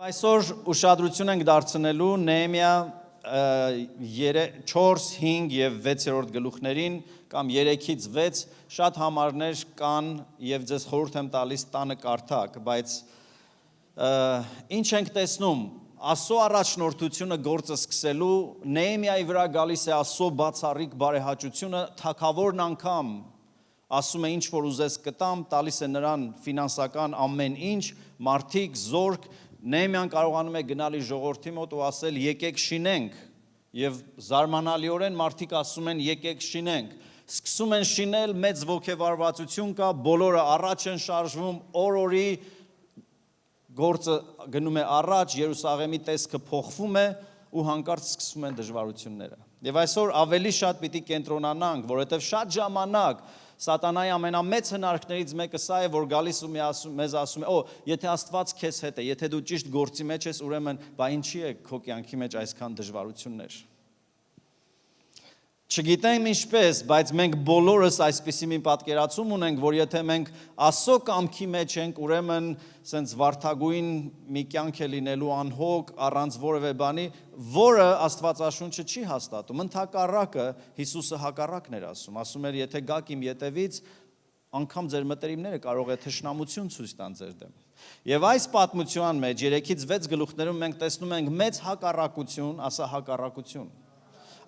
Այսօր ուշադրություն ենք դարձնելու Նեհեմիա 4, 5 եւ 6-րդ գլուխներին կամ 3-ից 6 շատ համարներ կան եւ ձեզ խորհուրդ եմ տալիս տանը կարդաք, բայց ինչ ենք տեսնում Աստծո առաջնորդությունը գործը սկսելու Նեհեմիայի վրա գալիս է Աստծո բացառիկ բարեհաճությունը, թագավորն անգամ ասում է ինչ որ ուզես կտամ, տալիս է նրան ֆինանսական ամեն ինչ, մարդիկ, զորք, Նեհեմիան կարողանում է գնալ իր ժողովրդի մոտ ու ասել եկեք շինենք եւ զարմանալիորեն մարդիկ ասում են եկեք շինենք, սկսում են շինել, մեծ ոգեվարվածություն կա, բոլորը առաջ են շարժվում, օր-օրի գործը գնում է առաջ, Երուսաղեմի տեսքը փոխվում է ու հանկարծ սկսում են դժվարությունները։ Եվ այսօր ավելի շատ պիտի կենտրոնանանք, որովհետև շատ ժամանակ Սատանայի ամենամեծ հնարքներից մեկը սա է, որ գալիս ու մեզ ասում է, եթե Աստված քեզ հետ է, եթե դու ճիշտ գործի մեջ ես, ուրեմն բա ինչի է քո կյանքի մեջ այսքան դժվարություններ։ Չգիտեմ ինչպես, բայց մենք բոլորս այսպիսի մի պատկերացում ունենք, որ եթե մենք Աստծո կամքի մեջ ենք, ուրեմն սենց վարդագույն մի կյանք է լինելու անհոգ, առանց որևէ բանի, որը Աստվածաշունչը չի հաստատում։ Ընդհակառակը Հիսուսը հակառակն էր ասում էր, եթե գաք իմ ետևից, անգամ ձեր մտերիմները կարող է թշնամություն ցույց տան ձեր դեմ։ Եվ այս պատմության մեջ 3-ից 6 գլուխներում մենք տեսնում ենք մեծ հակառակություն, ասա հակառակություն։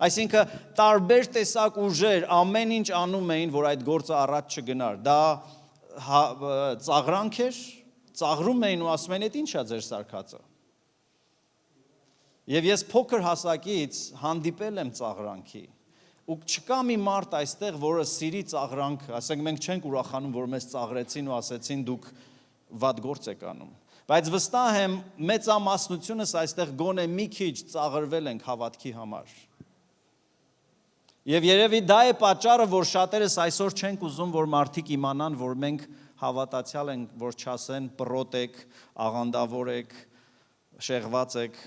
Այսինքն տարբեր տեսակ ուժեր ամեն ինչ անում էին, որ այդ գործը առաջ չգնար։ Դա ծաղրանք էր, ծաղրում էին ու ասում էին, «Էդ ի՞նչ է ձեր սարքածը»։ Եվ ես փոքր հասակից հանդիպել եմ ծաղրանքի։ Ու չկա մի մարդ այստեղ, որը սիրի ծաղրանք, ասենք մենք չենք ուրախանում, որ մեզ ծաղրեցին ու ասեցին դուք վատ գործ եք անում։ Բայց վստահ եմ մեծամասնությունս այստեղ գոնե մի քիչ ծաղրվել ենք հավատքի համար։ Եվ երևի դա է պատճառը, որ շատերս այսօր չենք ուզում, որ մարդիկ իմանան, որ մենք հավատացյալ ենք, որ չասեն պռոտ եք, աղանդավոր եք, շեղված եք։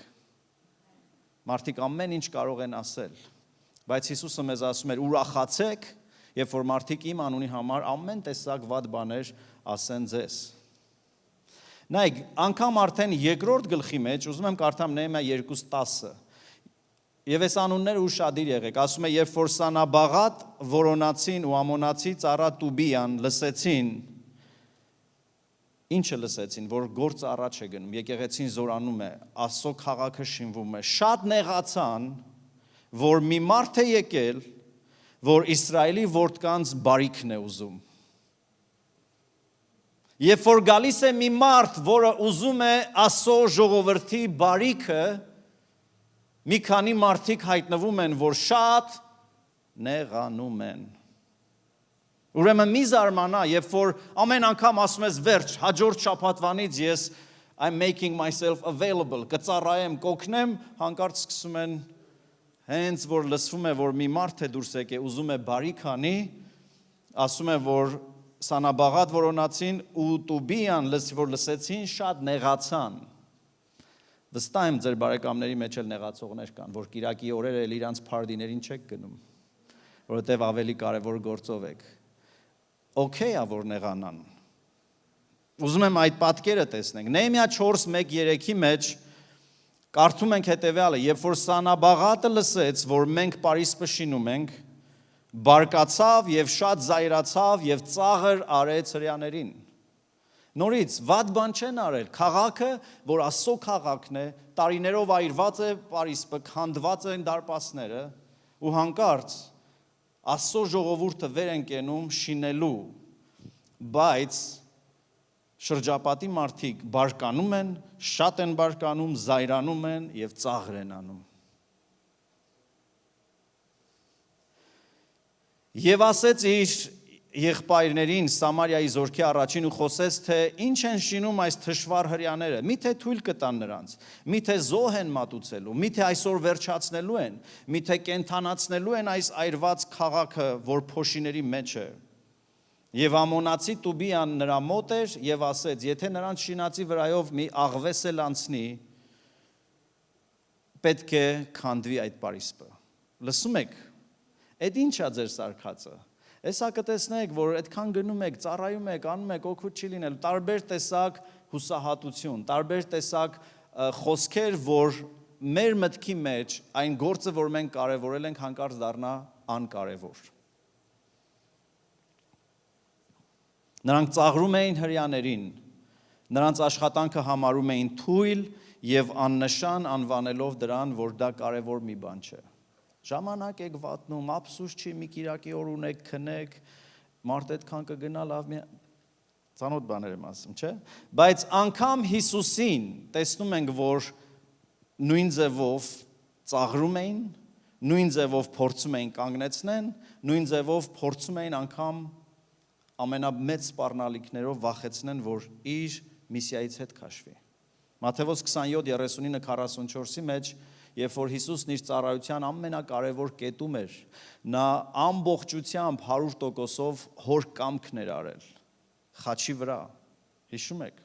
Մարդիկ ամեն ինչ կարող են ասել, բայց Հիսուսը մեզ ասում էր ուրախացեք, երբ որ մարդիկ իմ անունի համար ամեն տեսակ վատ բաներ ասեն ձեզ։ Նայեք, անգամ արդեն 2-րդ գլխի մեջ ուզում եմ կարդամ Նեհեմիա 2:10-ը։ Եվ այս անունները ուշադիր եղեք, ասում է, երբ որ Սանաբաղատ, Որոնացին ու Ամոնացի ծառա Տուբիան լսեցին, ինչը լսեցին, որ գործը առաջ է գնում, եկեղեցին զորանում է, Աստծո քաղաքը շինվում է, շատ նեղացան, որ մի մարդ է եկել, որ Իսրայելի որդկանց բարիքն է ուզում։ Երբ որ գալիս է մի մարդ, որը ուզում է Աստծո ժողովրդի բարիքը, մի քանի մարդիկ հայտնվում են, որ շատ նեղանում են։ Ուրեմն մի զարմանա, երբ որ ամեն անգամ ասում ես վերջ, հաջորդ շաբաթվանից ես I'm making myself available, կծառայեմ, կօգնեմ, հանկարծ սկսում են հենց որ լսվում է, որ մի մարդ է դուրս եկե, ուզում է բարիք անի, ասում է, որ Սանաբաղատ Որոնացին ու Տուբիան որ լսեցին, շատ նեղացան։ Վստահ եմ ձեր բարեկամների մեջ էլ նեղացողներ կան, որ կիրակի օրերը էլ իրանց փարդիներին չեք գնում, որովհետև ավելի կարևոր գործով եք։ Okay է, որ նեղանան։ Ուզում եմ այդ պատկերը տեսնենք։ Նեհեմիա 4:1-3-ի մեջ կարդում ենք հետևյալը. երբ որ Սանաբաղատը լսեց, որ մենք Պարիսպը շինում ենք, բարկացավ եւ շատ զայրացավ եւ ծաղր արեց հրեաներին։ Նորից, վատ բան չեն արել, քաղաքը, որ Աստծո քաղաքն է, տարիներով այրված է Պարիսպը, քանդված են դարպասները, ու հանկարծ Աստծո ժողովուրդը վեր են կենում շինելու, բայց շրջապատի մարդիկ բարկանում են, շատ են բարկանում, զայրանում են եւ ծաղր են անում։ Եվ ասեց իր եղբայրներին Սամարիայի զորքի առաջին ու խոսեց, թե ինչ են շինում այս թշվառ հրեաները, միթե թույլ կտան նրանց, միթե զոհ են մատուցելու, միթե այսօր վերջացնելու են, միթե կենթանացնելու են այս այրված քաղաքը, որ փոշիների մեջ է։ Եվ Ամոնացի Տուբիան նրա մոտ էր եւ ասեց, եթե նրանց շինածի վրայով մի աղվես էլ անցնի, պետք է քանդվի այդ Պարիսպը։ Լսում եք, այդ ի՞նչ է ձեր սարքածը։ Էսա կտեսնեք, որ այդքան գնում եք, ծառայում եք, անում եք, օգուտ չի լինելու, տարբեր տեսակ հուսահատություն, տարբեր տեսակ խոսքեր, որ մեր մտքի մեջ այն գործը, որ մենք կարևորել ենք, հանկարծ դառնա անկարևոր։ Նրանք ծաղրում էին հրեաներին, նրանց աշխատանքը համարում էին թույլ եւ աննշան անվանելով դրան, որ դա կարևոր մի բան չէ։ Ժամանակ եք վատնում, ափսուս չի, մի կիրակի օր ունեք, քնեք, մարդ այդքան կգնա, լավ մի ծանոթ բաներ եմ ասում, չէ՞։ Բայց անգամ Հիսուսին տեսնում ենք, որ նույն ձևով ծաղրում էին, նույն ձևով փորձում էին կանգնեցնեն, նույն ձևով փորձում էին անգամ ամենամեծ սպառնալիքներով վախեցնեն, որ իր միսիայից հետ քաշվի։ Մատթեոս 27:39-44-ի մեջ, երբ որ Հիսուսն իր ծառայության ամենակարևոր կետում էր, նա ամբողջությամբ 100%-ով հոր կամքն էր արել, խաչի վրա, հիշում եք,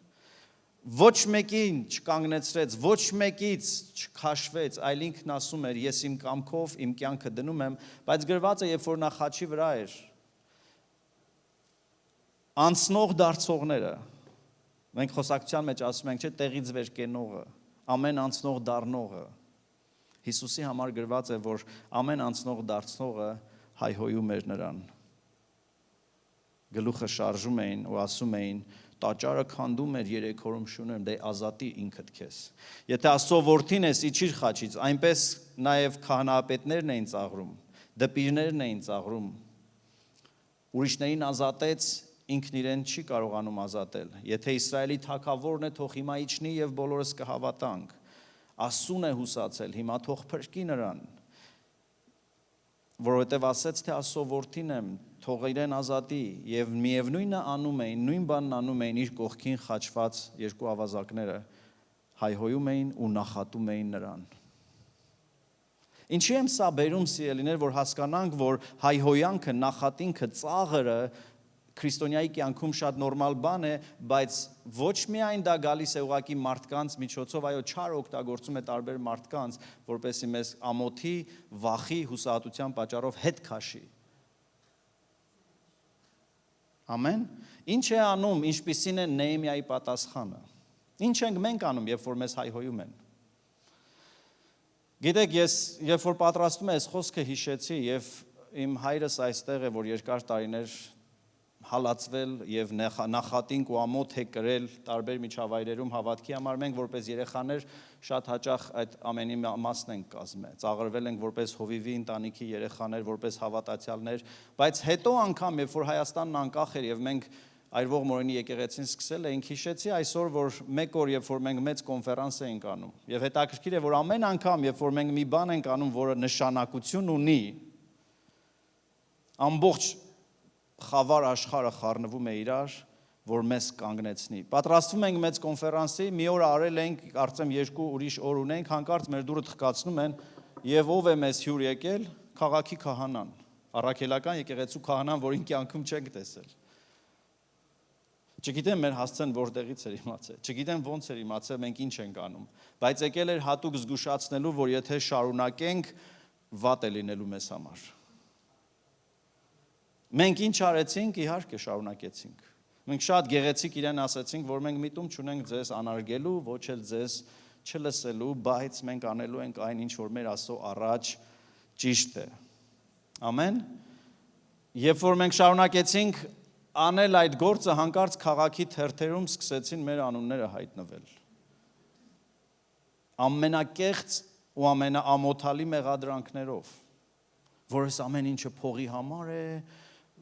ոչ մեկին չկանգնեցրեց, ոչ մեկից չքաշվեց, այլ ինքն ասում էր, ես իմ կամքով իմ կյանքը դնում եմ, բայց գրված է, երբ որ նա խաչի վրա էր, անցնող դարձողները, մենք խոսակցության մեջ ասում ենք, չէ, տեղից վեր կենողը, ամեն անցնող դառնողը, Հիսուսի համար գրված է, որ ամեն անցնող դարձնողը հայհոյում էր նրան, գլուխը շարժում էին ու ասում էին, տաճարը քանդում էր 3 օրում շունում, դե ազատի ինքդ քեզ, եթե Աստծո որդին ես, իջիր խաչից, այնպես նաև քահանայապետներն էին ծաղրում, դպիրներն էին ծաղրում, ուրիշներին ազատեց, ինքն իրեն չի կարողանում ազատել, եթե Իսրայելի թագավորն է, թող հիմա իջնի եւ բոլորս կհավատանք, Աստծուն է հուսացել, հիմա թող փրկի նրան, որովհետև ասեց, թե Աստծո որդին եմ, թող իրեն ազատի եւ միևնույնը անում էին, նույն բանն անում էին իր կողքին խաչված երկու ավազակները, հայհոյում էին ու նախատում էին նրան։ Ինչի եմ սա բերում, սիրելիներ, որ հասկանանք, որ հայհոյանքը, նախատինքը, ծաղրը քրիստոնյայի կյանքում շատ նորմալ բան է, բայց ոչ միայն դա գալիս է ուղղակի մարդկանց միջոցով, այո, չար օգտագործում է տարբեր մարդկանց, որպեսզի մեզ ամոթի, վախի, հուսահատության պատճառով հետ քաշի։ Ամեն։ Ինչ է անում, ինչպիսին է Նեհեմիայի պատասխանը։ Ինչ ենք մենք անում, երբ որ մեզ հայհոյում են։ Գիտեք, ես երբ որ պատրաստում եմ այս խոսքը հիշեցի եւ իմ հայրս այստեղ է, որ երկար տարիներ հալածվել եւ նախատինք ու ամոթ է կրել տարբեր միջավայրերում հավատքի համար, մենք որպես երեխաներ շատ հաճախ այդ ամենի մասն ենք կազմել, ծաղրվել ենք որպես հովիվի ընտանիքի երեխաներ, որպես հավատացյալներ, բայց հետո անգամ, երբ որ Հայաստանն անկախ էր եւ մենք Այրվող Մորենի եկեղեցին սկսել էինք, հիշեցի այսօր, որ մեկ օր, երբ որ մենք մեծ կոնֆերանս էինք անում, եւ հետաքրքիր է, որ ամեն անգամ, երբ որ մենք մի բան ենք անում, որը նշանակություն ունի, ամբողջ խավար աշխարհը խառնվում է իրար, որ մեզ կանգնեցնի։ Պատրաստվում ենք մեծ կոնֆերանսի, մի օր արել ենք, կարծեմ 2 ուրիշ օր ունենք, հանկարծ մեր դուրը թխկացնում են, եւ ով է մեզ հյուր եկել, քաղաքի քահանան, առաքելական եկեղեցու քահանան, որին կյանքում չենք տեսել։ Չգիտեմ մեր հասցեն որտեղից էր իմացել, չգիտեմ ոնց էր իմացել, մենք ինչ ենք անում, բայց եկել էր հատուկ զգուշացնելու, որ եթե շարունակենք, վատ է լինելու մեզ համար։ Մենք ինչ արեցինք, իհարկե շարունակեցինք։ Մենք շատ գեղեցիկ իրեն ասացինք, որ մենք միտում չունենք ձեզ անարգելու, ոչ էլ ձեզ չլսելու, բայց մենք անելու ենք այն, ինչ որ մեր Աստծո առաջ ճիշտ է։ Ամեն։ Երբ որ մենք շարունակեցինք անել այդ գործը, հանկարծ քաղաքի թերթերում սկսեցին մեր անունները հայտնվել։ Ամենակեղծ ու ամենաամոթալի մեղադրանքներով, որ այս ամեն ինչը փողի համար է,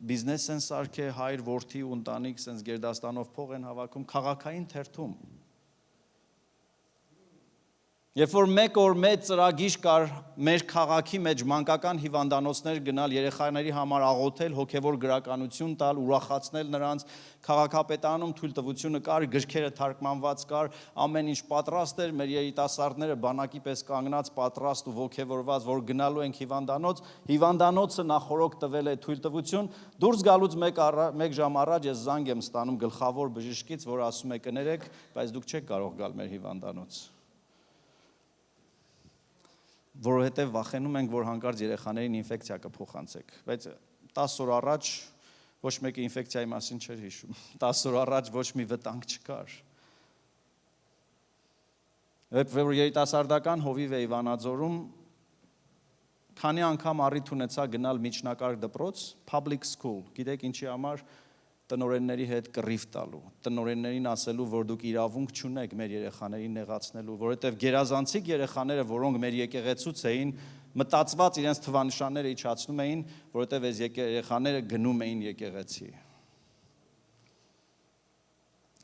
բիզնես են սարքել, հայր, որդի ու ընտանիք սենց գերդաստանով փող են հավաքում, քաղաքային թերթում։ Երբ որ մեկ օր մեծ ծրագիր կար մեր քաղաքի մեջ մանկական հիվանդանոցներ գնալ երեխաների համար աղոթել, հոգևոր գրականություն տալ, ուրախացնել նրանց, քաղաքապետարանում թույլտվությունը կար, գրքերը թարգմանված կար, ամեն ինչ պատրաստ էր, մեր երիտասարդները բանակի պես կանգնած, պատրաստ ու ոգևորված, որ գնալու ենք հիվանդանոց, հիվանդանոցը նախորոք տվել է թույլտվություն, դուրս գալուց մեկ ժամ առաջ ես զանգ եմ ստանում գլխավոր բժշկից, որ ասում է կներեք, բայց դուք չեք կարող գալ մեր հիվանդանոց։ Որովհետև վախենում ենք, որ հանկարծ երեխաներին ինֆեկցիա կփոխանցեք, բայց 10 օր առաջ ոչ մեկը ինֆեկցիայի մասին չէր հիշում, 10 օր առաջ ոչ մի վտանգ չկար։ Որ երիտասարդական հովիվ էի Վանաձորում, քանի անգամ առիթ ունեցա գնալ միջնակարգ դպրոց, public school, գիտեք ինչի համար տնօրենների հետ կռիվ տալու, տնօրեններին ասելու, որ դուք իրավունք չունեք մեր երեխաներին նեղացնելու, որովհետև գերազանցիկ երեխաները, որոնք մեր եկեղեցուց էին, մտածված իրենց թվանշանները իջացնում էին, որովհետև այս երեխաները գնում էին եկեղեցի։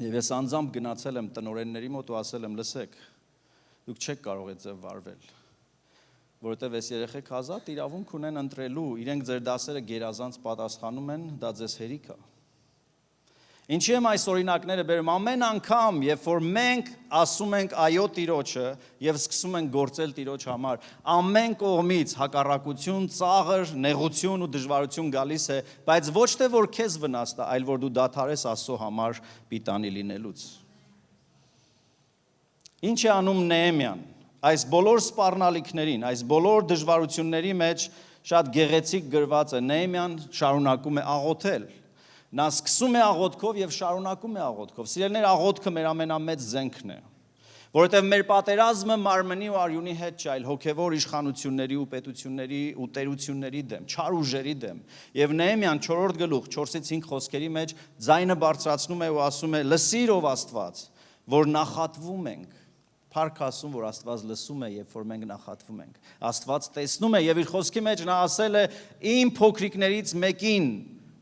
Եվ ես անձամբ գնացել եմ տնօրենների մոտ ու ասել եմ, լսեք, դուք չեք կարող այդպես վարվել, որովհետև այս երեխեք ազատ իրավունք ունեն ընտրելու, իրենք ձեր դասերը գերազանց պատասխանում են, դա ձեզ հերիք է։ Ինչի եմ այս օրինակները բերում, ամեն անգամ, երբ որ մենք ասում ենք այո Տիրոջը եւ սկսում ենք գործել Տիրոջ համար, ամեն կողմից հակառակություն, ծաղր, նեղություն ու դժվարություն գալիս է, բայց ոչ թե որ քեզ վնաս տա, այլ որ դու դադարես Աստծո համար պիտանի լինելուց։ Ինչ է անում Նեեմիան։ Այս բոլոր սպառնալիքներին, այս բոլոր դժվարությունների մեջ շատ գեղեցիկ գրված է, Նեեմիան շարունակում է աղոթել։ Նա սկսում է աղոթքով եւ շարունակում է աղոթքով։ Սիրելիներ, աղոթքը մեր ամենամեծ զենքն է, որովհետեւ մեր պատերազմը մարմնի ու արյունի հետ չէ, այլ հոգեվոր իշխանությունների ու պետությունների ու տերությունների դեմ, չար ուժերի դեմ։ Եվ Նեեմիան 4-րդ գլուխ 4-ից 5 խոսքերի մեջ ձայնը բարձրացնում է ու ասում է. «Լսիր ով Աստված, որ նախատվում ենք»։ Փառք ասում, որ Աստված լսում է, երբ որ մենք նախատվում ենք։ Աստված տեսնում է եւ իր խոսքի մեջ նա ասել է. «Իմ փոքրիկներից մեկին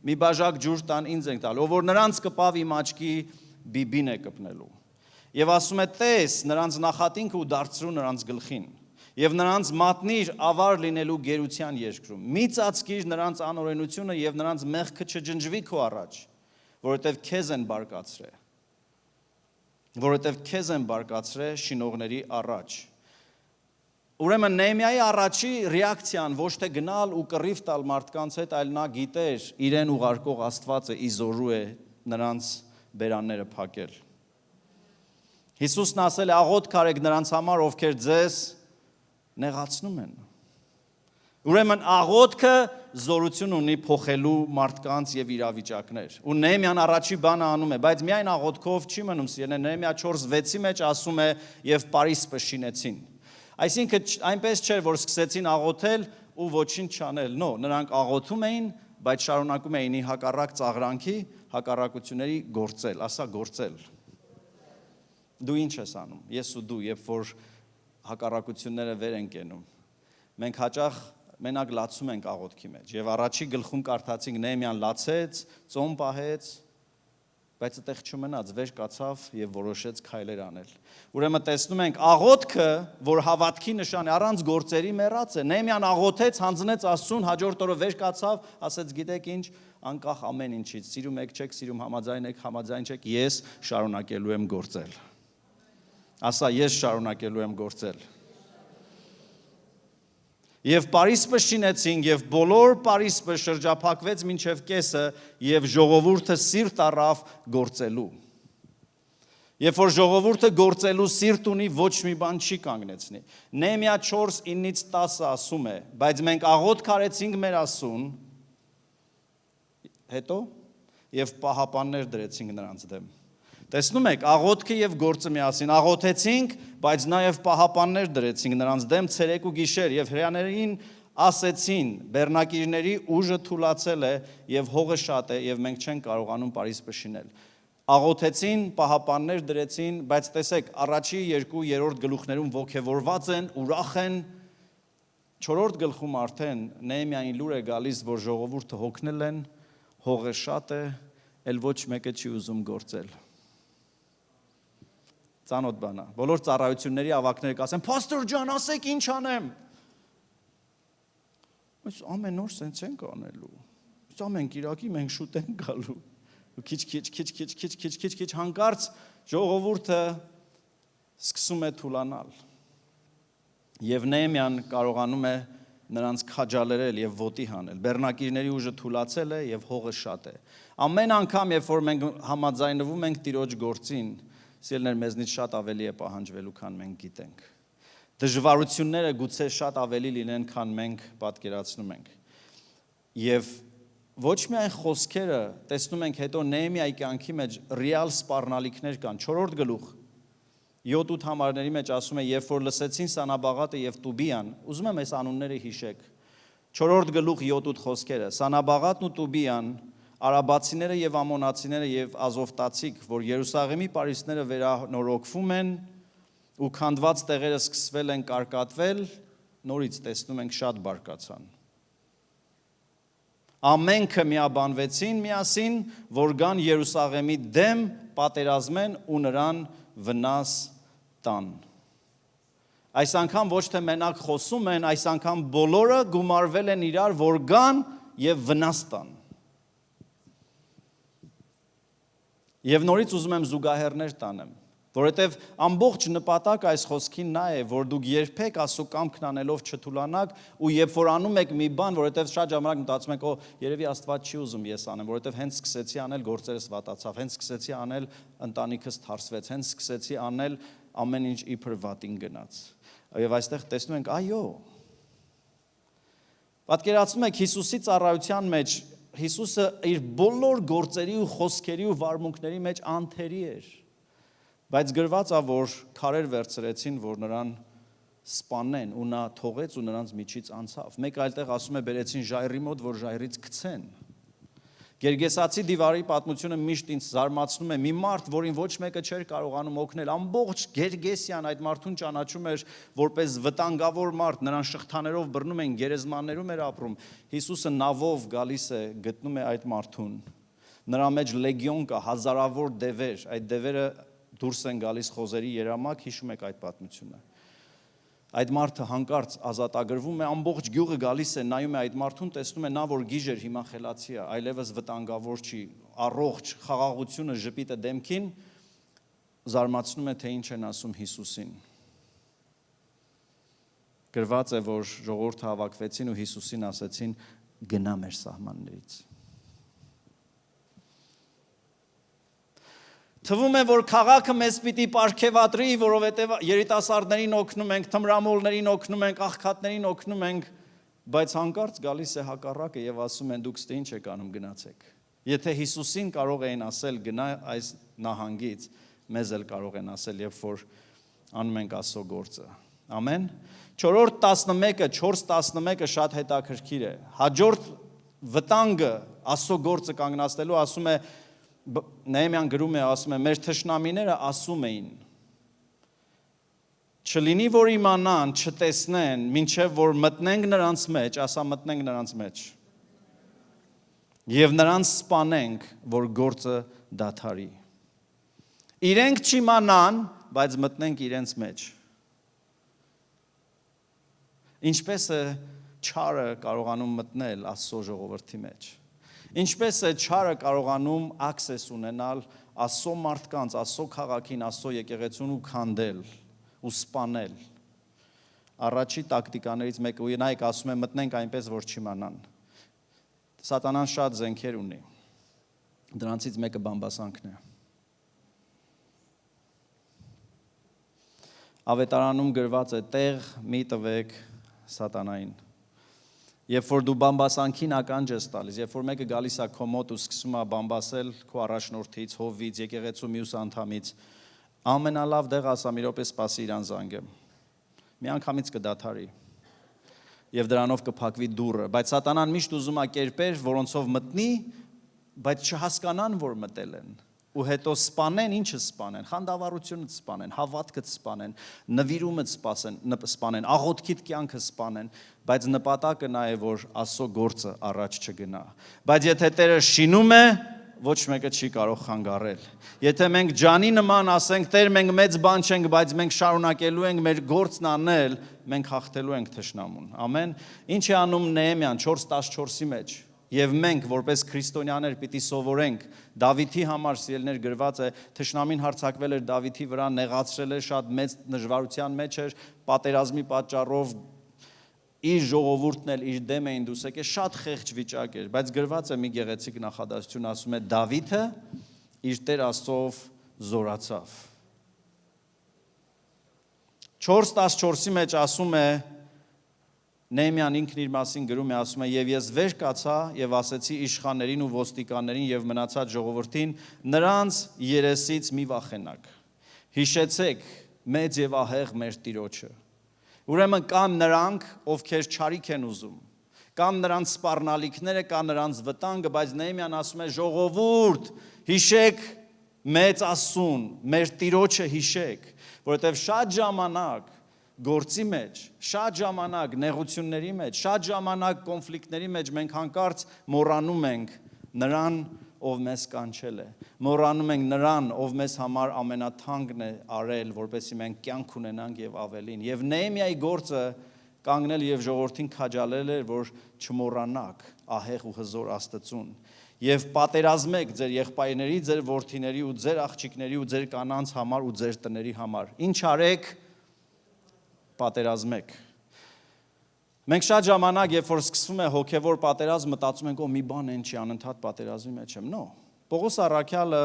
մի բաժակ ջուր տան ինձ ենք տալու, ով որ նրանց կպավ իմ աչքի բիբին է կպնելու»։ Եվ ասում է. «Տես նրանց նախատինքը ու դարձրու նրանց գլխին, եւ նրանց մատնիր ավար լինելու գերության երկրում։ Մի ծածկիր նրանց անօրենությունը եւ նրանց մեղքը չջնջվի քո առաջ, որովհետեւ քեզ են բարկացրել շինողների առաջ»։ Ուրեմն Նեեմիայի առաջի ռեակցիան ոչ թե գնալ ու կռիվ տալ մարդկանց հետ, այլ նա գիտեր իրեն ուղարկող Աստվածը իզորու է նրանց բերանները փակել։ Հիսուսն ասել է. «Աղոթք արեք նրանց համար, ովքեր ձեզ նեղացնում են»։ Ուրեմն աղոթքը զորություն ունի փոխելու մարդկանց եւ իրավիճակներ։ Ու Նեեմիան առաջի բանը անում է, բայց միայն աղոթքով չի մնում, սիրելիներ, Նեեմիա 4:6-ի մեջ ասում է. «Եվ Պարիսպը շինեցին»։ Այսինքն այնպես չէր, որ սկսեցին աղոթել ու ոչինչ չանել։ No, նրանք աղոթում էին, բայց շարունակում էին հակառակ ծաղրանքի, հակառակությունների գործել, ասա գործել։ Դու ինչ ես անում, ես ու դու, երբ որ հակառակությունները վեր են կենում։ Մենք հաճախ մենակ լացում ենք աղոթքի մեջ։ Եվ առաջի գլխում կարդացինք Նեեմիան լացեց, ծոմ պահեց, բայց այդտեղ չմնաց, վեր կացավ եւ որոշեց քայլեր անել։ Ուրեմն տեսնում ենք աղոթքը, որ հավատքի նշան է, առանց գործերի մեռած է։ Նեեմիան աղոթեց, հանձնեց Աստծուն, հաջորդ օրը վեր կացավ, ասեց. «Գիտեք ինչ, անկախ ամեն ինչից, սիրում եք, չեք սիրում, համաձայն եք, համաձայն չեք, ես շարունակելու եմ գործել»։ Ասա, ես շարունակելու եմ գործել։ Եվ Պարիսպը շինեցին, եւ բոլոր Պարիսպը շրջափակվեց մինչև կեսը, եւ ժողովուրդը սիրտ առավ գործելու։ Երբ որ ժողովուրդը գործելու սիրտ ունի, ոչ մի բան չի կանգնեցնի։ Նեեմիա 4:9-10 ասում է. «Բայց մենք աղոթք արեցինք մեր Աստծուն, հետո եւ պահապաններ դրեցինք նրանց դեմ»։ Տեսնում եք, աղոթքը եւ գործը միասին, աղոթեցինք, բայց նաեւ պահապաններ դրեցինք նրանց դեմ ցերեկ ու գիշեր, եւ հրեաներին ասեցին. «Բեռնակիրների ուժը թուլացել է եւ հողը շատ է, եւ մենք չենք կարողանում Պարիսպը շինել»։ Աղոթեցին, պահապաններ դրեցին, բայց տեսեք, առաջի 2-3 գլուխներում ողջևորված են, ուրախ են, 4-րդ գլխում արդեն Նեեմիային լուր է գալիս, որ ժողովուրդը հոգնել են, հողը շատ է, ել ոչ մեկը չի ուզում գործել։ Ծանոթ բան է։ Բոլոր ծառայությունների ավակները կասեն. «Փաստոր ջան, ասեք ինչ անեմ»։ Այս ամեն օր սենց ենք անելու։ Այս ամեն կիրակի մենք շուտ ենք գալու։ Ու քիչ հանկարծ ժողովուրդը սկսում է թուլանալ։ Եվ Նեեմիան կարողանում է նրանց քաջալերել եւ ոտի հանել։ Բեռնակիրների ուժը թուլացել է եւ հողը շատ է։ Ամեն անգամ, երբ որ մենք համաձայնվում ենք Տիրոջ գործին, սիրելիներ, մեզնից շատ ավելի է պահանջվելու, քան մենք գիտենք։ Դժվարությունները գուցե շատ ավելի լինեն, քան մենք պատկերացնում ենք։ Եվ ոչ միայն խոսքերը, տեսնում ենք հետո Նեեմիայի կյանքի մեջ ռեալ սպառնալիքներ կան, 4-րդ գլուխ 7-8 համարների մեջ ասում է, երբ որ լսեցին Սանաբաղատը եւ Տուբիան, ուզում եմ այս անունները հիշեք։ 4-րդ գլուխ 7-8 խոսքերը, Սանաբաղատն ու Տուբիան, արաբացիները եւ ամոնացիները եւ ազովտացիք, որ Երուսաղեմի պարիսները վերանորոգվում են ու քանդված տեղերը սկսվել են կարկատվել, նորից տեսնում ենք շատ բարկացան։ Ամենքը միաբանվեցին միասին, որ գան Երուսաղեմի դեմ պատերազմեն ու նրան վնաս տան։ Այս անգամ ոչ թե մենակ խոսում են, այս անգամ բոլորը գումարվել են իրար, որ գան եւ վնաս տան։ Եվ նորից ուզում եմ զուգահեռներ տանեմ, որովհետև ամբողջ նպատակը այս խոսքին նա է, որ դուք երբեք Աստծո կամքն անելով չթուլանաք ու երբ որ անում եք մի բան, որովհետև շատ ժամանակ մտածում եք, երևի Աստված չի ուզում ես անեմ, որովհետև հենց սկսեցի անել, գործերս վատացավ, հենց սկսեցի անել, ընտանիքս թարսվեց, հենց սկսեցի անել, ամեն ինչ իբր վատին գնաց։ Եվ այստեղ տեսնում ենք, այո։ Պատկերացնում եք Հիսուսի ծառայության մեջ Հիսուսը իր բոլոր գործերի ու խոսքերի ու վարմունքների մեջ անթերի էր, բայց գրված է, որ քարեր վերցրեցին, որ նրան սպանեն ու նա թողեց ու նրանց միջից անցավ։ Մեկ այլ տեղ ասում է բերեցին ժայռի մոտ, որ ժայռից գցեն։ Գերգեսացի դիվարի պատմությունը միշտ ինձ զարմացնում է, մի մարդ, որին ոչ մեկը չէր կարողանում օգնել, ամբողջ Գերգեսիան այդ մարդուն ճանաչում էր որպես վտանգավոր մարդ, նրան շղթաներով բռնում էին, գերեզմաններում էր ապրում։ Հիսուսը նավով գալիս է, գտնում է այդ մարդուն։ Նրա մեջ լեգիոն կա, հազարավոր դևեր, այդ դևերը դուրս են գալիս խոզերի երամակ, հիշում եք այդ պատմությունը։ Այդ մարդը հանկարծ ազատագրվում է, ամբողջ գյուղը գալիս է, նայում է այդ մարդուն, տեսնում է նա, որ գիժեր հիմա խելացի է, այլևս վտանգավոր չի, առողջ, խաղաղությունը ժպիտը դեմքին, զարմացնում է, թե ինչ են ասում Հիսուսին։ Գրված է, որ ժողովուրդը հավաքվեցին ու Հիսուսին ասեցին, գնա մեր սահմաններից։ Թվում է, որ քաղաքը մեզ պիտի պարգևատրի, որովհետև երիտասարդներին օգնում ենք, թմրամոլներին օգնում ենք, աղքատներին օգնում ենք, բայց հանկարծ գալիս է հակառակը եւ ասում են դուք ստե ինչ եք անում, գնացեք։ Եթե Հիսուսին կարող էին ասել գնա այս նահանգից, մեզ էլ կարող են ասել, երբ որ անում ենք Աստծո գործը։ Ամեն։ 4-րդ 11-ը, 4:11-ը շատ հետաքրքիր է։ Հաջորդ վտանգը Աստծո գործը կանգնացնելու ասում է Նեհեմիան գրում է, ասում է, մեր թշնամիները ասում էին, չլինի, որ իմանան, չտեսնեն, մինչև որ մտնենք նրանց մեջ, ասա մտնենք նրանց մեջ, և նրանց սպանենք, որ գործը դադարի։ Իրենք չիմանան, բայց մտնենք իրենց մեջ։ Ինչպես է չարը կարողանում մտնել Աստծո ժողովրդի մեջ։ Ինչպես է չարը կարողանում access ունենալ Աստծո մարդկանց, Աստծո քաղաքին, Աստծո եկեղեցուն ու քանդել ու սպանել։ Առաջի տակտիկաներից մեկը, ու նայեք ասում է մտնենք այնպես, որ չիմանան։ Սատանան շատ զենքեր ունի։ Դրանցից մեկը բամբասանքն է։ Ավետարանում գրված է տեղ մի տվեք սատանային։ Երբ որ դու բամբասանքին ականջ ես տալիս, երբ որ մեկը գալիս է քո մոտ ու սկսում է բամբասել քո առաջնորդից, հովից, եկեղեցու մյուս անդամից, ամենալավ դեղ ասա մի րոպե սպասի իրան զանգեմ։ Մի անգամից կդադարի։ Եվ դրանով կփակվի դուռը, բայց սատանան միշտ ուզում է կերպեր, որոնցով մտնի, բայց չհասկանան, որ մտել են։ Ու հետո սպանեն, ինչը սպանեն, խանդավառությունը սպանեն, հավատքը սպանեն, նվիրումը սպանեն, աղոթքիդ կյանքը սպանեն, բայց նպատակը նա է, որ Աստծո գործը առաջ չգնա։ Բայց եթե Տերը շինում է, ոչ մեկը չի կարող խանգարել։ Եթե մենք ջանի նման ասենք, Տեր, մենք մեծ բան չենք, բայց մենք շարունակելու ենք մեր գործն անել, մենք հաղթելու ենք թշնամուն։ Ամեն։ Ինչ է անում Նեհեմիան 4:14-ի մեջ։ Եվ մենք, որպես քրիստոնյաներ, պիտի սովորենք, Դավիթի համար սիրելիներ գրված է, թշնամին հարձակվել էր Դավիթի վրա, նեղացրել էր, շատ մեծ դժվարության մեջ էր, պատերազմի պատճառով իր ժողովուրդն էլ իր դեմ էին դուս եկել, շատ խեղճ վիճակ էր, բայց գրված է մի գեղեցիկ նախադասություն, ասում է Դավիթը իր Տեր Աստծով զորացավ։ 4:14-ի մեջ ասում է Նեհեմիան ինքն իր մասին գրում է, ասում է, եւ ես վեր կացա եւ ասեցի իշխաններին ու ոստիկաններին եւ մնացած ժողովրդին, նրանց երեսից մի վախենաք։ Հիշեցեք, մեծ եւ ահեղ մեր Տիրոջը։ Ուրեմն կան նրանք, ովքեր չարիք են ուզում, կան նրանց սպառնալիքները, կան նրանց վտանգը, բայց Նեհեմիան ասում է ժողովուրդ, հիշեք մեծ Աստծուն, մեր Տիրոջը հիշեք, որովհետև շատ ժամանակ գործի մեջ, շատ ժամանակ նեղությունների մեջ, շատ ժամանակ կոնֆլիկտների մեջ մենք հանկարծ մոռանում ենք նրան, ով մեզ կանչել է, մոռանում ենք նրան, ով մեզ համար ամենաթանկն է արել, որպեսզի մենք կյանք ունենանք եւ ավելին։ Եվ Նեհեմիայի գործը կանգնել եւ ժողովրդին քաջալել էր, որ չմոռանաք ահեղ ու հզոր Աստծուն։ Եվ պատերազմեք ձեր եղբայրների, ձեր որդիների ու ձեր աղջիկների ու ձեր կանանց համար ու ձեր տների համար։ Ինչ արեք, պատերազմեք։ Մենք շատ ժամանակ, երբ որ սկսվում է հոգևոր պատերազմ, մտածում ենք, մի բան են չի, անընդհատ պատերազմի մեջ եմ։ No։ Պողոս առաքյալը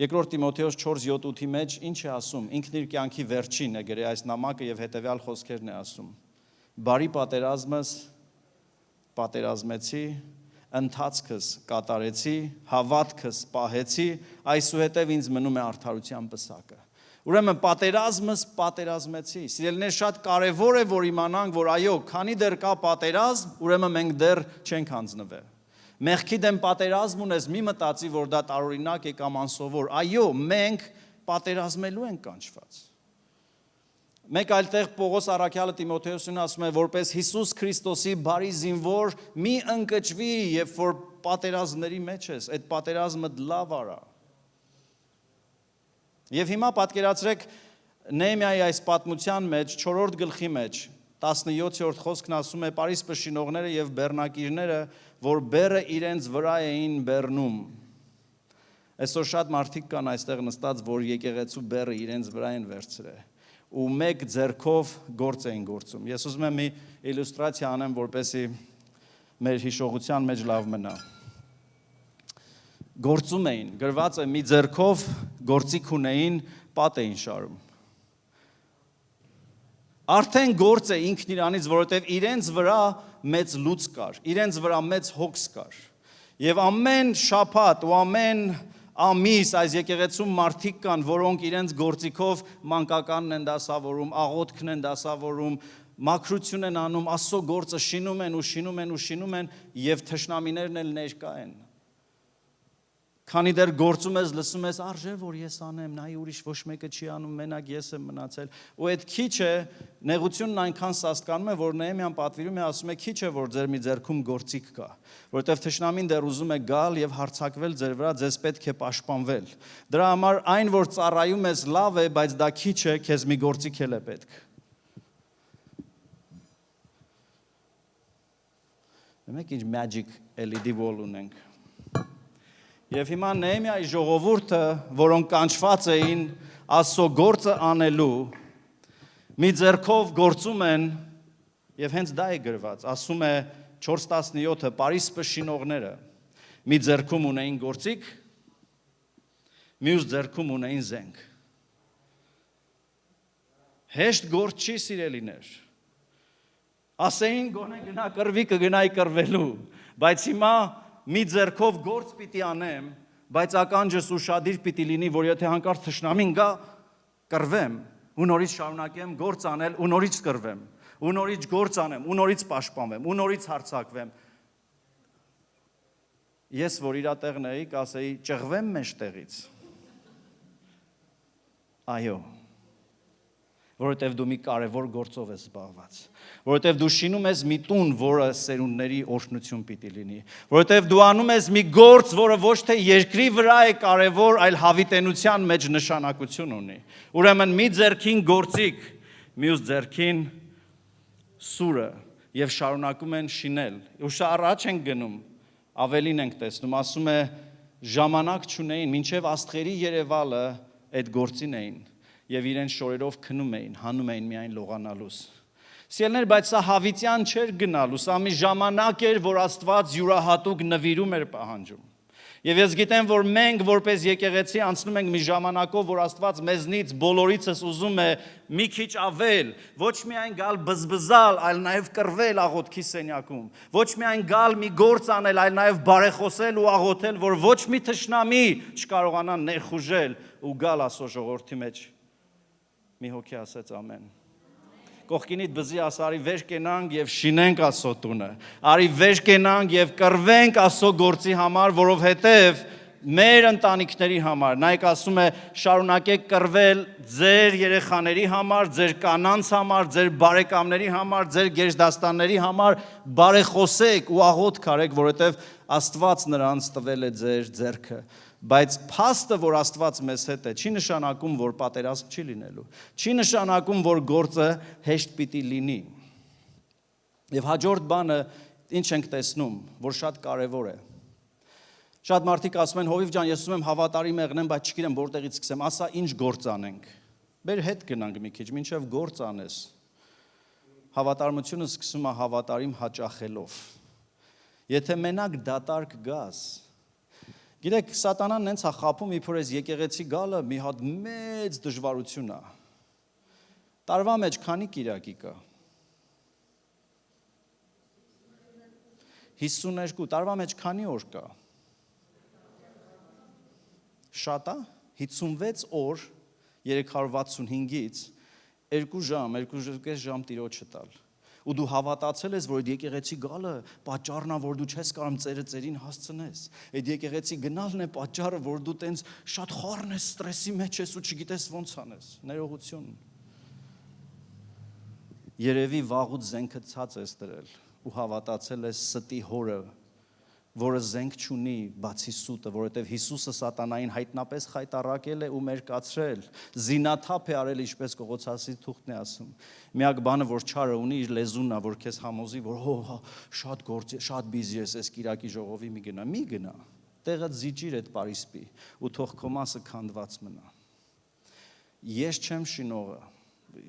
2 Տիմոթեոս 4:7-8-ի մեջ ինչ է ասում։ Ինքն իր կյանքի վերջին է գրել այս նամակը եւ հետեւյալ խոսքերն է ասում. Բարի պատերազմս պատերազմեցի, ընթացքս կատարեցի, հավատքս պահեցի, այսուհետև ինձ մնում է արդարության պսակը։ Ուրեմն պատերազմս պատերազմեցի։ Սիրելիներ, շատ կարևոր է, որ իմանանք, որ այո, քանի դեռ կա պատերազմ, ուրեմն մենք դեռ չենք հանձնվել։ Մեղքի դեմ պատերազմ ունես, մի մտածի, որ դա տարօրինակ է կամ անսովոր։ Այո, մենք պատերազմելու ենք կանչված։ Մեկ այլ տեղ Պողոս առաքյալը Տիմոթեոսին ասում է, որպես Հիսուս Քրիստոսի բարի զինվոր մի ընկճվի, երբ որ պատերազմների մեջ ես, այդ պատերազմը լավ արա։ Եվ հիմա պատկերացրեք Նեհեմիայի այս պատմության մեջ 4-րդ գլխի մեջ 17-րդ խոսքն ասում է Պարիս պշինողները եւ բեռնակիրները, որ բեռը իրենց վրա էին բեռնում։ Այսօր շատ մարդիկ կան այստեղ նստած, որ եկեղեցու բեռը իրենց վրա են վերցրել ու մեկ ձեռքով գործ էին գործում։ Ես ուզում եմ մի իլյուստրացիա անեմ, որպեսզի մեր հիշողության մեջ լավ մնա։ Գործում էին, գրված է մի ձեռքով գործիք ունեին, պատ էին շարում։ Արդեն գործ է ինքն իրանից, որովհետև իրենց վրա մեծ լուծ կար, իրենց վրա մեծ հոգս կար։ Եվ ամեն շաբաթ ու ամեն ամիս այս եկեղեցում մարդիկ կան, որոնք իրենց գործիքով մանկականն են դասավորում, աղոթքն են դասավորում, մաքրություն են անում, Աստծո գործը շինում են ու շինում են ու շինում են եւ թշնամիներն էլ ներկա են։ Քանի դեռ գործում ես, լսում ես, արժե որ ես անեմ, նայ ուրիշ ոչ մեկը չի անում, մենակ ես եմ մնացել։ Ու այդ քիչը նեղությունն այնքան սաստկանում է, որ Նեհեմիան պատվիրում է, ասում է, քիչ է որ ձեր մի ձեռքում գործիք կա, որովհետև թշնամին դեռ ուզում է գալ եւ հարձակվել ձեր վրա, ձեզ պետք է պաշտպանվել։ Դրա համար այն որ ծառայում ես լավ է, բայց դա քիչ է, քեզ մի գործիք էլ է պետք։ Մենք ինչ magic LED wall ունենք։ Եվ հիմա Նեհեմիայի ժողովուրդը, որոնք կանչված էին Աստծո գործը անելու, մի ձեռքով գործում են, եւ հենց դա է գրված, ասում է 4:17-ը, Պարիս պշինողները մի ձեռքում ունեին գործիք, մյուս ձեռքում ունեին զենք։ Հեշտ գործ չի, սիրելիներ։ Ասեին գոնե գնա կռվի, կգնայի կռվելու, բայց հիմա մի ձեռքով գործ պիտի անեմ, բայց ականջս ուշադիր պիտի լինի, որ եթե հանկարծ թշնամին գա, կռվեմ, ու նորից շարունակեմ գործ անել, ու նորից կռվեմ, ու նորից գործ անեմ, ու նորից պաշտպանվեմ, ու նորից հարձակվեմ։ Ես որ իրա տեղն էի, կասեի, ճղվեմ մեջտեղից։ Այո, որովհետև դու մի կարևոր գործով ես զբաղված, որովհետև դու շինում ես մի տուն, որը սերունդների օրհնություն պիտի լինի, որովհետև դու անում ես մի գործ, որը ոչ թե երկրի վրա է կարևոր, այլ հավիտենության մեջ նշանակություն ունի։ Ուրեմն մի ձեռքին գործիք, մյուս ձեռքին սուրը եւ շարունակում են շինել։ Ու առաջ են գնում, ավելին ենք տեսնում, ասում է ժամանակ չունեին, մինչև աստղերի երևալը այդ գործին էին եւ իրենց շորերով քնում էին, հանում էին միայն լողանալուս։ Սիրելիներ, բայց սա հավիտյան չէր գնալու, սա մի ժամանակ էր, որ Աստված յուրահատուկ նվիրում էր պահանջում։ Եվ ես գիտեմ, որ մենք որպես եկեղեցի անցնում ենք մի ժամանակով, որ Աստված մեզնից բոլորիցս ուզում է մի քիչ ավել, ոչ միայն գալ բզբզալ, այլ նաև կռվել աղոթքի սենյակում, ոչ միայն գալ մի գործ անել, այլ նաև բարեխոսել ու աղոթել, որ ոչ մի թշնամի չկարողանա ներխուժել ու գալ Աստծո ժողովրդի մեջ։ Մի հոգի ասեց ամեն։ Կողքինիդ բզի աս, արի վեր կենանք և շինենք Աստծո տունը, արի վեր կենանք և կռվենք Աստծո գործի համար, որովհետև մեր ընտանիքների համար, նայեք ասում է շարունակեք կռվել ձեր երեխաների համար, ձեր կանանց համար, ձեր բարեկամների համար, ձեր գերդաստանների համար, բարեխոսեք ու աղոթք արեք, որովհետև Աստված նրանց տվել է ձեր ձեռքը։ Բայց փաստը, որ Աստված մեզ հետ է, չի նշանակում, որ պատերազմ չի լինելու, չի նշանակում, որ գործը հեշտ պիտի լինի։ Եվ հաջորդ բանը, ինչ ենք տեսնում, որ շատ կարևոր է։ Շատ մարդիկ ասում են, Հովիվ ջան, ես ուզում եմ հավատարիմ եղնեմ, բայց չգիտեմ որտեղից սկսեմ, ասա ինչ գործ անենք։ Մեր հետ գնանք մի քիչ, մինչև գործ անես։ Հավատարմությունը սկսում է հավատարիմ հաճախելով։ Եթե մենակ դատարկ գաս, գիտեք, սատանան նենց է խաբում, իբր այս եկեղեցի գալը մի հատ մեծ դժվարություն է։ Տարվա մեջ քանի կիրակի կա։ 52, տարվա մեջ քանի օր կա։ Շատ է, 56 օր 365-ից 2 ժամ, 2.5 ժամ Տիրոջը տալ։ Ու դու հավատացել ես, որ այդ եկեղեցի գալը պատճառն է, որ դու չես կարող ծերը ծերին հասցնես։ Այդ եկեղեցի գնալն է պատճառը, որ դու տենց շատ խառն ես, ստրեսի մեջ ես ու չգիտես ոնց անես։ Ներողություն։ Երևի վաղուց զենքը ցած ես դրել ու հավատացել ես ստի հորը, որը զենք չունի, բացի սուտը, որովհետև Հիսուսը սատանային հայտնապես խայտառակել է ու մերկացրել, զինաթափ է արել, ինչպես Կողոսացի թուղթն է ասում։ Միակ բանը, որ չարը ունի, իր լեզունն է, որ քեզ համոզի, որ շատ գործ, շատ բիզի ես, այս Կիրակի ժողովի մի գնա, տեղը զիջիր այդ Պարիսպի ու թող քո մասը քանդված մնա։ Ես չեմ շինողը,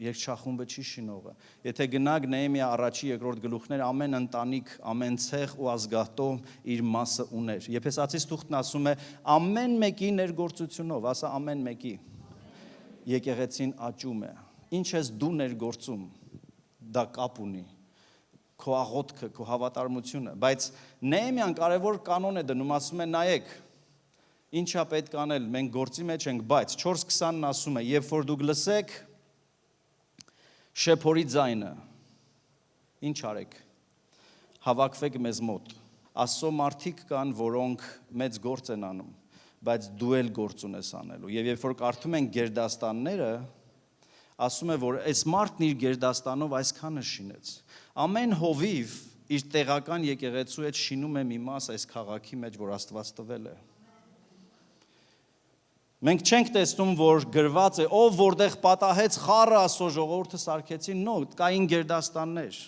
երկչախումբը չի շինողը։ Եթե գնաք Նեհեմիա առաջի երկրորդ գլուխներ, ամեն ընտանիք, ամեն ցեղ ու ազգատոմ իր մասը ուներ։ Եփեսացիս թուղթն ասում է ամեն մեկի ներգործությունով, ասա ամեն մեկի։ Եկեղեցին աճում է։ Ինչ ես դու ներգործում, դա կապ ունի։ Քո աղոթքը, քո հավատարմությունը, բայց Նեհեմիան կարևոր կանոն է դնում, ասում է նայեք, ինչա պետք անել, մենք գործի մեջ ենք, բայց 4:20-ն ասում է, երբ որ դուք լսեք շեփորի ձայնը, ինչ արեք, հավաքվեք մեզ մոտ, Աստծո մարդիկ կան, որոնք մեծ գործ են անում, բայց դու էլ գործ ունես անելու, և երբ որ կարդում ենք գերդաստանները, ասում է, որ այս մարդն իր գերդաստանով այսքանը շինեց, ամեն հովիվ իր տեղական եկեղեցու հետ շինում է մի մաս այս քաղաքի մեջ, որ Աստված տվել է։ Մենք չենք տեսնում, որ գրված է, ով որտեղ պատահեց խառը Աստծո ժողովուրդը սարքեցին, նո, կային գերդաստաններ,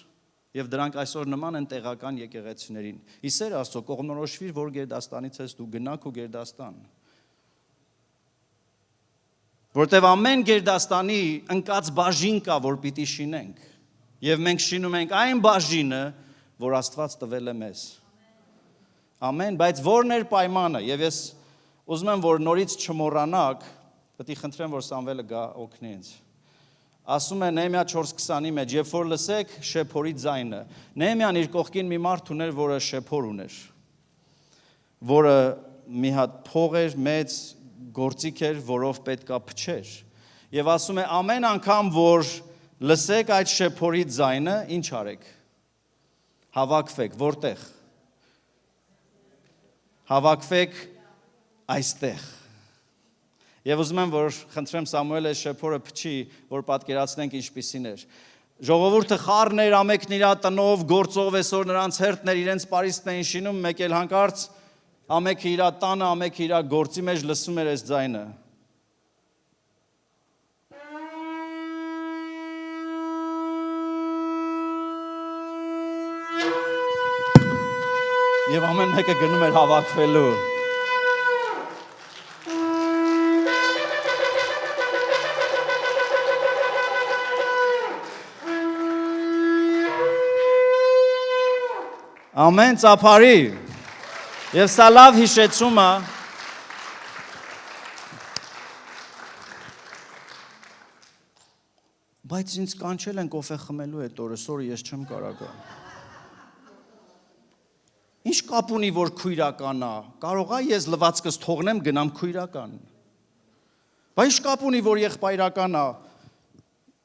եւ դրանք այսօր նման են տեղական եկեղեցիներին։ Իսեր Աստծո, կողմնորոշվիր, որ գերդաստանից ես դու, գնա քո գերդաստան։ Որտեւ ամեն գերդաստանի ընկած բաժին կա, որ պիտի շինենք, եւ մենք շինում ենք այն բաժինը, որ Աստված տվել է մեզ։ Ամեն, բայց որն էր պայմանը, եւ ես ուզում եմ, որ նորից չմոռանաք, պետք է խնդրեմ, որ Սամվելը գա օգնի ինձ։ Ասում է Նեհեմիա 4:20-ի մեջ, երբ որ լսեք շեփորի ձայնը։ Նեհեմիան իր կողքին մի մարդ ուներ, որը շեփոր ուներ, որը մի հատ փող էր, մեծ գործիք էր, որով պետքա փչեր։ Եվ ասում է ամեն անգամ, որ լսեք այդ շեփորի ձայնը, ինչ արեք։ Հավաքվեք, որտեղ։ Հավաքվեք այստեղ։ Եվ ուզում եմ, որ խնդրեմ Սամուելը շեփորը փչի, որ պատկերացնենք ինչպիսին էր։ Ժողովուրդը խառն էր, ամենքն իր տնով, գործով, այսօր նրանց հերթն էր, իրենց պարիսպն էին շինում, մեկ էլ հանկարծ ամենքը իր տանը, ամենքը իր գործի մեջ լսում էր այս ձայնը։ Եվ ամեն մեկը գնում էր հավաքվելու։ Ամեն ծափարի, և սա լավ հիշեցում է, բայց ինձ կանչել են կոֆե խմելու այդ օրը, սորի ես չեմ կարագա։ Ինչ կապ ունի, որ քույրական է, կարող է ես լվացքս թողնեմ գնամ քույրական։ Բայց ինչ կապ ունի, որ եղբայրական է,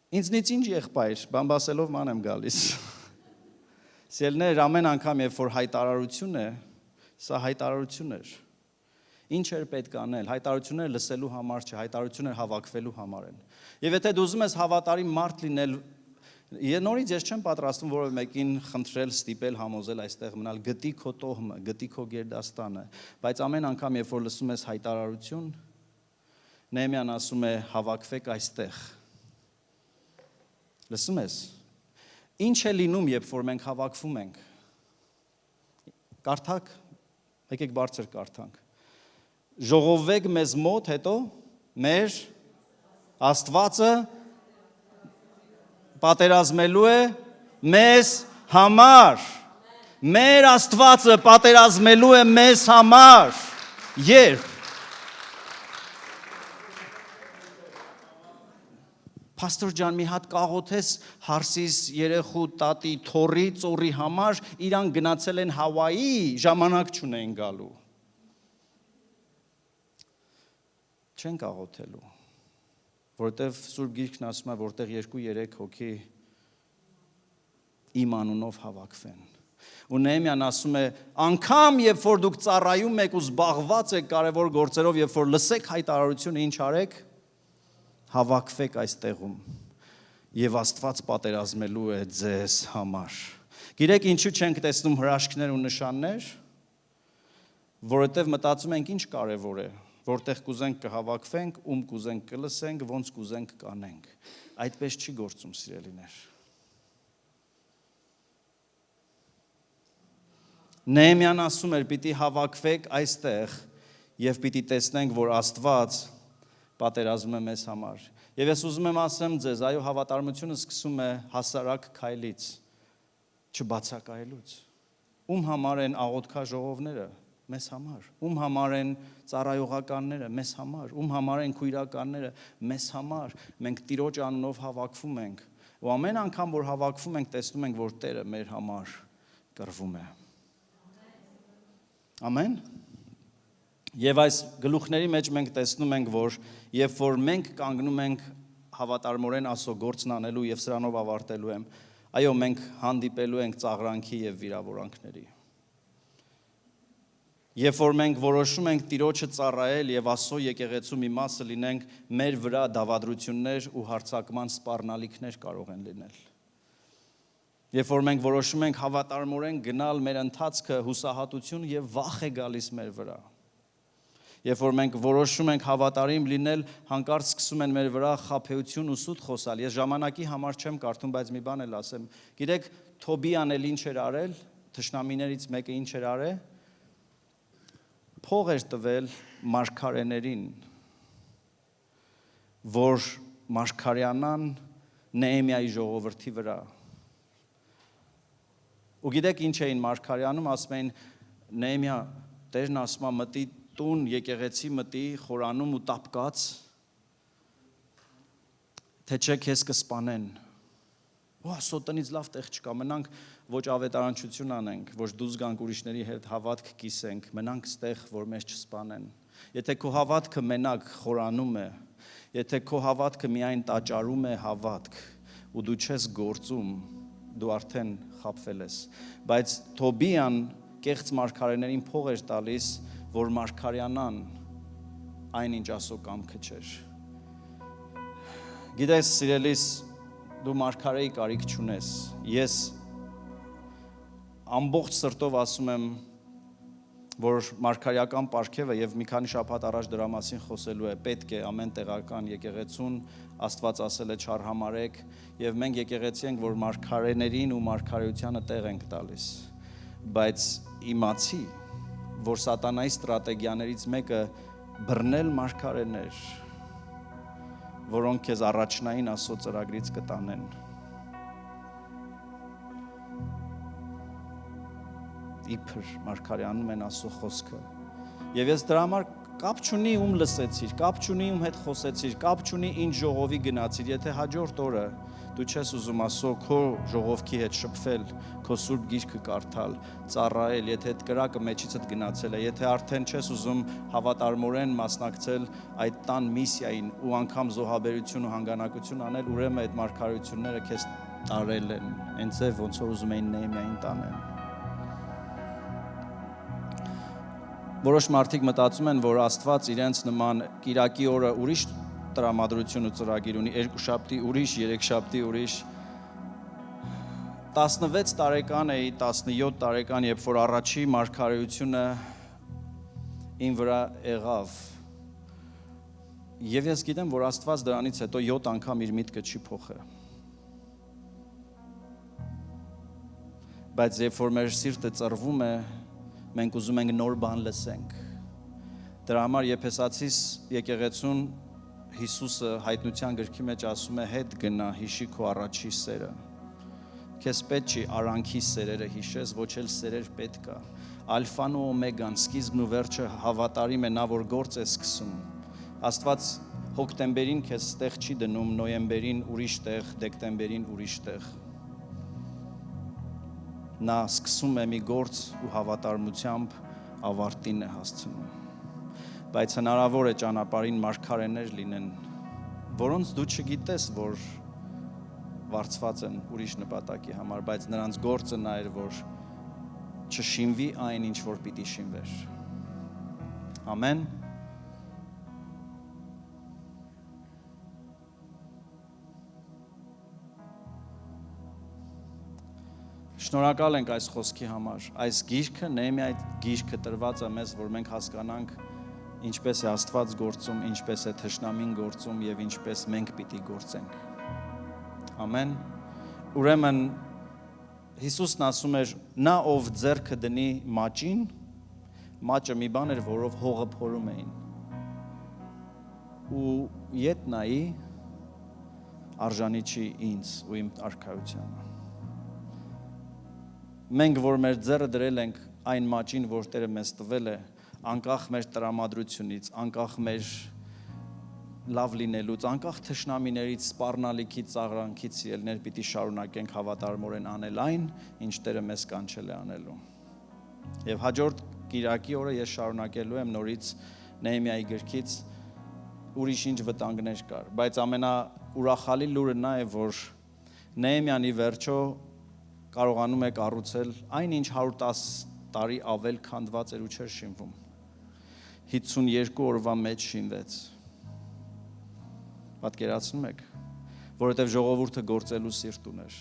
Ինձնից ինչ եղբայր, բամբասելով ման եմ գալիս։ Սիրելիներ, ամեն անգամ, երբ որ հայտարարություն է, սա հայտարարություն էր։ Ինչ էր պետք անել, հայտարարությունները լսելու համար չէ, հայտարարությունները հավաքվելու համար են։ Եվ եթե դու ուզում ես հավատարիմ մարդ լինել, նորից ես չեմ պատրաստվում որևէ մեկին խնդրել, ստիպել, համոզել այստեղ մնալ, գտի քո տոհմը, գտի քո գերդաստանը, բայց ամեն անգամ, երբ որ լսում ես հայտարարություն, Նեհեմիան ասում է հավաքվեք այստեղ։ Լսում ես։ Ինչ է լինում, երբ որ մենք հավաքվում ենք։ Կարդակ, եկեք բարձր կարդանք։ Ժողովվեք մեզ մոտ, հետո մեր Աստվածը պատերազմելու է մեզ համար։ Մեր Աստվածը պատերազմելու է մեզ համար։ Երբ Փաստոր ջան, մի հատ կաղոթես հարսիս, երեխու, տատի, թորի, ծորի համար, իրան գնացել են Հավայի, ժամանակ չունեն գալու։ Չեն կաղոթելու, որովհետև Սուրբ Գիրքն ասում է, որտեղ 2-3 հոգի իմ անունով հավաքվեն։ Ու Նեհեմիան ասում է, անգամ երբ որ դուք ծառայում եք ու զբաղված եք կարևոր գործերով, երբ որ լսեք հայտարարությունը, ինչ արեք, հավաքվեք այստեղում եւ Աստված պատերազմելու է ձեզ համար։ Գիտեք ինչու չենք տեսնում հրաշքներ ու նշաններ, որովհետեւ մտածում ենք ինչ կարևոր է, որտեղ կուզենք կհավաքվենք, ում կուզենք կլսենք, ոնց կուզենք կանենք։ Այդպես չի գործում, սիրելիներ։ Նեհեմիան ասում էր, պիտի հավաքվեք այստեղ եւ պիտի տեսնենք, որ Աստված պատերազմում է մեզ համար։ Եվ ես ուզում եմ ասեմ ձեզ, այո, հավատարմությունը սկսում է հասարակ քայլից, չբացակայելուց։ Ում համար են աղոթքաժողովները, մեզ համար։ Ում համար են ծառայողականները, մեզ համար։ Ում համար են քույրականները, մեզ համար։ Մենք Տիրոջ անունով հավաքվում ենք։ Ու ամեն անգամ, որ հավաքվում ենք, տեսնում ենք, որ Տերը մեր համար կռվում է։ Ամեն։ Եվ այս գլուխների մեջ մենք տեսնում ենք, որ երբ որ մենք կանգնում ենք հավատարմորեն Աստծո գործն անելու եւ սրանով ավարտելու եմ, այո, մենք հանդիպելու ենք ծաղրանքի եւ վիրավորանքների։ Երբ որ մենք որոշում ենք Տիրոջը ծառայել եւ Աստծո եկեղեցու մի մասը լինենք, մեր վրա դավադրություններ ու հարձակման սպառնալիքներ կարող են լինել։ Երբ որ մենք որոշում ենք հավատարմորեն գնալ մեր ընթացքը, հուսահատություն եւ վախ է գալիս մեր վրա։ Երբ որ մենք որոշում ենք հավատարիմ լինել, հանկարծ սկսում են մեր վրա խաբեություն ու սուտ խոսալ։ Ես ժամանակի համար չեմ կարդում, բայց մի բան էլ ասեմ։ Գիտեք, Թոբիան էլ ինչ էր արել, թշնամիներից մեկը ինչ էր արել, փող էր տվել մարգարեներին, որ մարգարյանան Նեհեմիայի ժողովրդի վրա։ Ու գիտեք ինչ էին մարգարյանում, ասում էին Նեհեմիա, Տերն ասում է մտի տուն, եկեղեցի մտի, խորանում ու տապկած, թե չէ քեզ կսպանեն։ Ու Աստծո տնից լավ տեղ չկա, մնանք ոչ ավետարանչություն անենք, ոչ դուրս գանք ուրիշների հետ հավատք կիսենք, մնանք ստեղ, որ մեզ չսպանեն։ Եթե քո հավատքը մենակ խորանում է, եթե քո հավատքը միայն տաճարում է հավատք, ու դու չես գործում, դու արդեն խաբվել ես։ Բայց Թոբիան կեղծ մարգարեներին փող էր տալիս, որ մարգարյանան այնինչ Աստծո կամքը չէր։ Գիտես, սիրելիս, դու մարգարեի կարիք չունես։ Ես ամբողջ սրտով ասում եմ, որ մարգարեական պարգևը եւ մի քանի շաբաթ առաջ դրա մասին խոսելու է, պետք է ամեն տեղական եկեղեցուն Աստված ասել է չարհամարեք եւ մենք եկեղեցի ենք, որ մարգարեներին ու մարգարեությանը տեղ ենք տալիս։ Բայց իմացի, որ սատանայի ստրատեգիաներից մեկը բռնել մարգարեներ, որոնք քեզ առաջնային Աստծո ծրագրից կտանեն։ Իբր մարգարեանում են Աստծո խոսքը։ Եվ ես դրա համար Կապ չունի ում լսեցիր, կապ չունի ում հետ խոսեցիր, կապ չունի ինչ ժողովի գնացիր, եթե հաջորդ օրը դու չես ուզում ասո քո ժողովքի հետ շփվել, քո սուրբ գիրքը կարդալ, ծառայել, եթե այդ կրակը մեջիցդ գնացել է, եթե արդեն չես ուզում հավատարմորեն մասնակցել այդ տան միսիային ու անգամ զոհաբերություն ու հանգանակություն անել, ուրեմն այդ մարգարեությունները քեզ տարել են, հենց է ոնց որ ուզում էին Նեհեմիային տանեն։ Որոշ մարդիկ մտածում են, որ Աստված իրենց նման կիրակի օրը ուրիշ տրամադրություն ու ծրագիր ունի, երկուշաբթի ուրիշ, երեքշաբթի ուրիշ։ 16 տարեկան էի, 17 տարեկան, երբ որ առաջի մարգարեությունը իմ վրա եղավ։ Եվ ես գիտեմ, որ Աստված դրանից հետո 7 անգամ իր միտքը չի փոխել։ Բայց երբ որ մեր սիրտը ծռվում է, մենք ուզում ենք նոր բան լսենք։ Դրա համար Եփեսացիս եկեղեցուն Հիսուսը հայտնության գրքի մեջ ասում է հետ գնա հիշի քո առաջի սերը։ Քեզ պետք չի արանքի սերերը հիշես, ոչ էլ սերեր պետք է։ Ալֆան ու օմեգան, սկիզբն ու վերջը հավատարիմ է նա, որ գործ է սկսում։ Աստված հոկտեմբերին քեզ տեղ չի դնում, նոյեմբերին ուրիշ տեղ, դեկտեմբերին ուրիշ տեղ։ Նա սկսում է մի գործ ու հավատարմությամբ ավարտին է հասցնում։ Բայց հնարավոր է ճանապարհին մարգարեներ լինեն, որոնց դու չգիտես, որ վարձված են ուրիշ նպատակի համար, բայց նրանց գործը նա էր, որ չշինվի այն, ինչ որ պիտի շինվեր։ Ամեն։ Շնորհակալ ենք այս խոսքի համար։ Այս գիրքը, Նեհեմիայի գիրքը տրված է մեզ, որ մենք հասկանանք ինչպես է Աստված գործում, ինչպես է թշնամին գործում եւ ինչպես մենք պիտի գործենք։ Ամեն։ Ուրեմն Հիսուսն ասում էր, նա ով ձեռքը դնի մաճին, մաճը մի բան էր, որով հողը փորում էին։ Ու ետ նայի արժանի չի ինձ ու իմ արքայությանը։ Մենք, որ մեր ձեռը դրել ենք այն մաճին, որ Տերը մեզ տվել է, անկախ մեր տրամադրությունից, անկախ մեր լավ լինելուց, անկախ թշնամիներից, սպառնալիքից, ծաղրանքից ելներ պիտի շարունակենք հավատարմորեն անել այն, ինչ Տերը մեզ կանչել է անելու։ Եվ հաջորդ կիրակի օրը ես շարունակելու եմ նորից Նեհեմիայի գրքից ուրիշ ինչ վտանգներ կար, բայց ամենաուրախալի լուրը նա է, որ Նեհեմիանի վերջո կարողանում է կառուցել այն, ինչ 110 տարի ավել քանդված էր ու չէր շինվում։ 52 օրվա մեջ շինվեց։ Պատկերացնում եք, որովհետև ժողովուրդը գործելու սիրտ ուներ,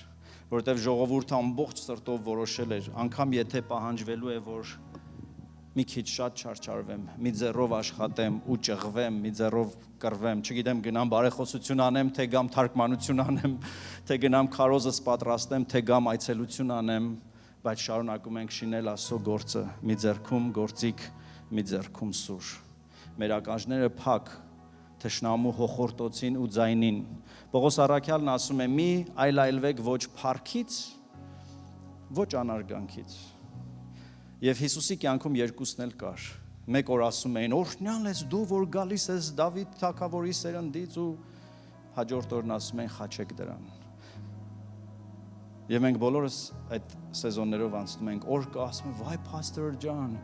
որովհետև ժողովուրդը ամբողջ սրտով որոշել էր, անգամ եթե պահանջվելու է, որ մի քիչ շատ չարչարվեմ, մի ձեռով աշխատեմ ու ճղվեմ, մի ձեռով կռվեմ, չգիտեմ գնամ բարեխոսություն անեմ, թե գամ թարգմանություն անեմ, թե գնամ քարոզս պատրաստեմ, թե գամ այցելություն անեմ, բայց շարունակում ենք շինել Աստծո գործը, մի ձեռքում գործիք, մի ձեռքում սուր։ Մեր ականջները փակ, թշնամու հոխորտոցին ու ձայնին։ Պողոս առաքյալն ասում է՝ մի այլայլվեք ոչ փառքից, ոչ անարգանքից։ Եվ Հիսուսի կյանքում երկուսն էլ կար։ Մեկ օր ասում էին՝ օրհնյալ ես դու, որ գալիս ես Դավիթ թագավորի սերնդից, ու հաջորդ օրն ասում են՝ խաչեք դրան։ Եվ մենք բոլորս այդ սեզոններով անցնում ենք, օր կա, ասում են՝ վայ փաստոր ջան,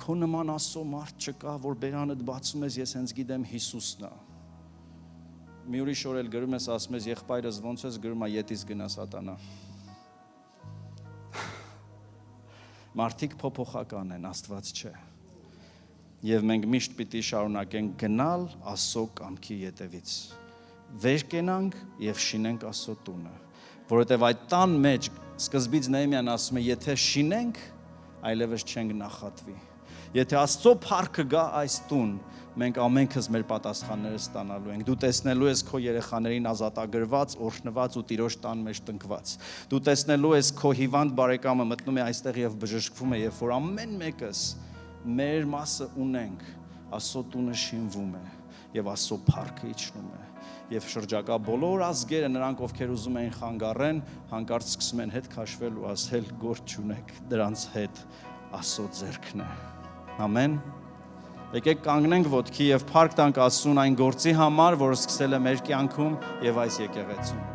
քո նման Աստծո մարդ չկա, որ բերանդ բացում ես, ես հենց գիտեմ Հիսուսն է։ Մի ուրիշ օր էլ գրում ես, ասում ես եղբայրս ոնց ես, գրում է ետից գնա սատանա։ Մարդիկ փոփոխական են, Աստված չէ։ Եվ մենք միշտ պիտի շարունակենք գնալ Աստծո կամքի ետևից։ Վեր կենանք եւ շինենք Աստծո տունը, որովհետեւ այդ տան մեջ սկզբից Նեհեմիան ասում է, եթե շինենք, այլևս չենք նախատվի։ Եթե Աստծո փառքը գա այս տուն, մենք ամենքս մեր պատասխանները ստանալու ենք։ Դու տեսնելու ես քո երեխաներին ազատագրված, օրհնված ու Տիրոջ տան մեջ տնկված։ Դու տեսնելու ես քո հիվանդ բարեկամը մտնում է այստեղ եւ բժշկվում է, երբ որ ամեն մեկս մեր մասը ունենք, Աստծո տունը շինվում է եւ Աստծո փառքը իջնում է։ Եվ շրջակա բոլոր ազգերը, նրանք ովքեր ուզում են խանգարեն, հանկարծ սկսում են հետ քաշվել ու ասել՝ գործ չունեք, դրանց հետ Աստծո ձեռքն է։ Ամեն։ Եկեք կանգնենք ոտքի եւ փառք տանք Աստծուն այն գործի համար, որը սկսել է մեր կյանքում եւ այս եկեղեցում։